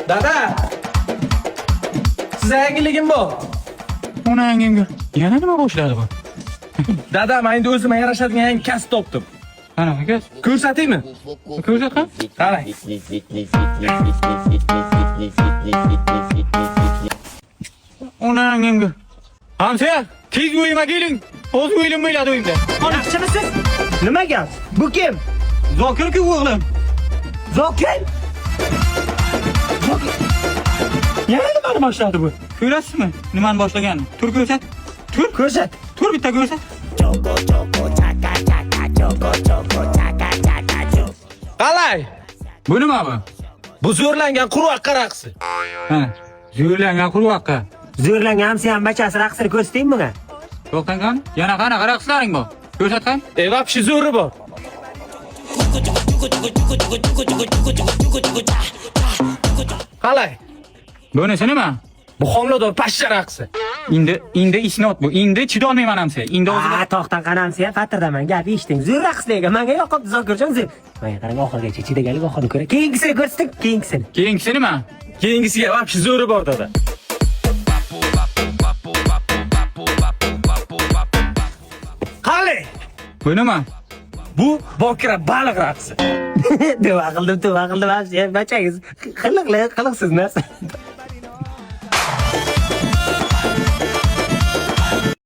Dada. Size yangiligim bu. Ona yangimga. Yana nima boshladi bu? Dada, men endi o'zimga yarashadigan yangi kasb topdim. Qanaqa gaz? Ko'rsataymi? Ko'rsat qani? Qarang. Ona yangimga. Hamsiya, tez uyima keling. O'z uyim bo'ladi uyimda. Yaxshimisiz? Nima gap? Bu kim? Zokir-ku o'g'lim. Zokir? Yana nimani boshladi bu? Ko'rasizmi? Nimani boshlaganini? Tur ko'rsat. Tur. Ko'rsat. Tur bitta ko'rsat. Qalay? Bu nima bu? Bu zo'rlangan quruq raqsi. Ha, zo'rlangan qurvaqqa. Zo'rlangan hamsiyam bachasi raqsini ko'rsataymi bunga? To'xtang qani? Yana qanaqa raqslaring bor? Ko'rsat qani? Vapshi zo'ri bor. Qalay? Bunisi nima? Bu homilador pashsha raqsi. Endi isnot bu. Endi chidolmayman hamsiya. Endi o'zim To'xtan qanamsiya, fatirdaman, gap eshitding. Zo'r raqsdagi menga yoqibdi Zokirjon zo'r. Menga qarang, oxirigacha chidaganlik oxirni ko'ra. Keyingisini ko'rsating, keyingisini. keyingisi nima? Keyingisiga vapshi zo'ri bor dada. Qalay? Bu nima? Bu bokira baliq raqsi. Deva qildim, hamsiya, bachangiz qiliqsiz narsa.